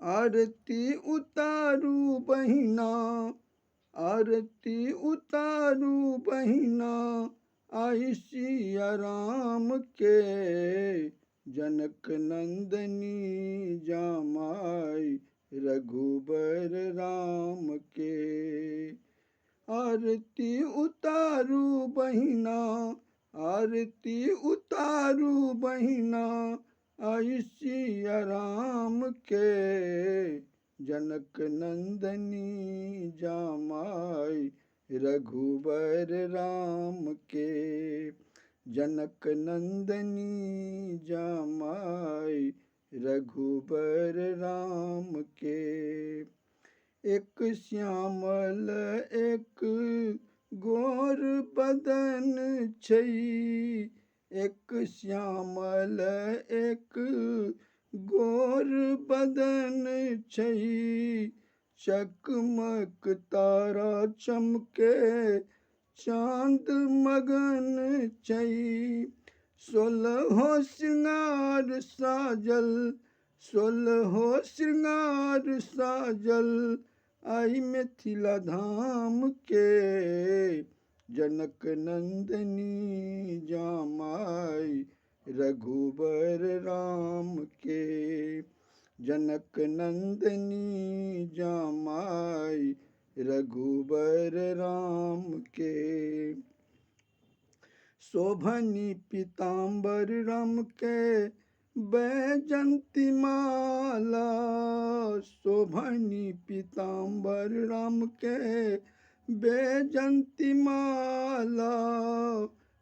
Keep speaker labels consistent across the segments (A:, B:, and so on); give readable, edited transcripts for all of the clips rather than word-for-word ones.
A: आरती उतारू बहिना, आरती उतारू बहिना, आई सिया राम के। जनक नंदनी जामाई रघुबर राम के। आरती उतारू बहिना, आरती उतारू बहिना, आई सिया राम के। जनक नंदनी जामाई रघुबर राम के। जनक नंदनी जामाई रघुबर राम के। एक श्यामल एक गोर बदन छई, एक श्यामल एक गोर बदन छई। चकमक तारा चमके चांद मगन छई। 16 श्रृंगार साजल, 16 श्रृंगार साजल, आई मिथिला धाम के। जनक नंदनी जामाई रघुबर राम के। जनक नंदनी जामाई रघुबर राम के। शोभनी पीताम्बर रम के बैजंती माला। शोभनी पीताम्बर राम के बैजंती माला।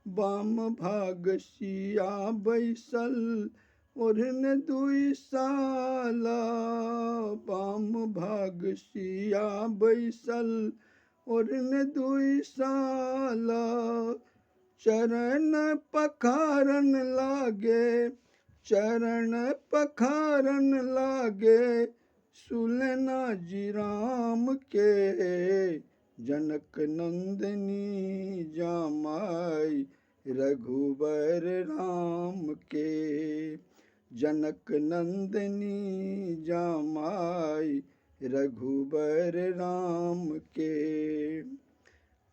A: बाम भाग सिया बैसल ओढ़ने दुई साला। बाम भाग सिया बैसल ओढ़ने दुई साला। चरण पखारन लागे, चरण पखारन लागे, सुलना जी राम के। जनक नंदनी जामाई रघुबर राम के। जनक नंदनी जामाई रघुबर राम के।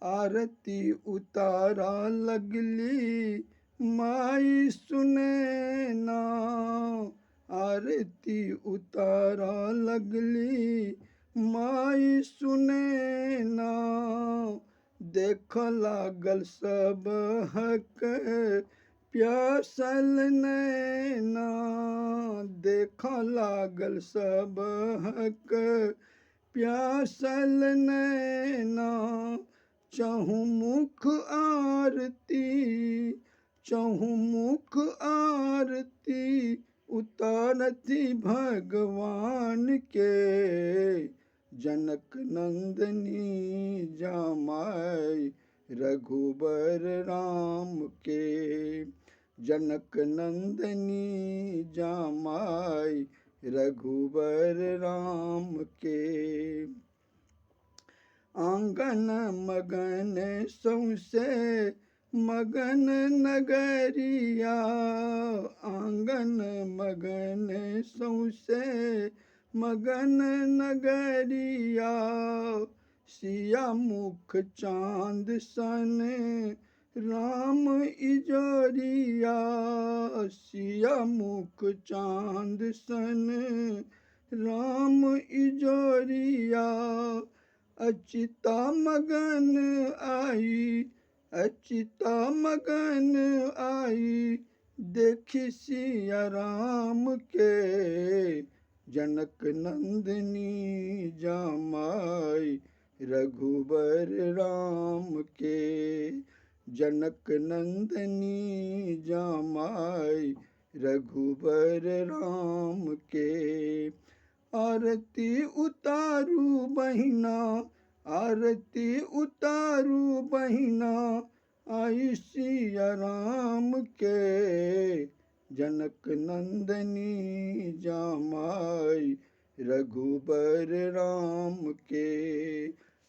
A: आरती उतारा लगली माई सुने ना। आरती उतारा लगली माई सुने ना। देख लागल सब हक प्यासल नैना। देख लागल सब हक प्यासल नैना। चहुमुख आरती, चहुमुख आरती, उतारती भगवान के। जनक नंदनी जामाई रघुबर राम के। जनक नंदनी जामाई रघुबर राम के। आंगन मगन सौसे मगन नगरिया। आंगन मगन सौसे मगन नगरिया। सिया मुख चांद सन राम इजोरिया। सिया मुख चांद सन राम इजोरिया। अचिता मगन आई, अचिता मगन आई, देखी सिया राम के। जनक नंदनी जामाई रघुबर राम के। जनक नंदनी जामाई रघुबर राम के। आरती उतारू बहिना, आरती उतारू बहिना, आई सिया राम के। जनक नंदनी जामाई रघुबर राम के।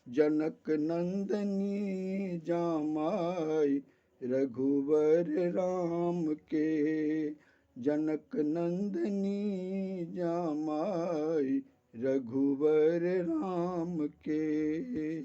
A: जनक नंदनी जामाई रघुबर राम के। जनक नंदनी जामाई रघुवर राम के।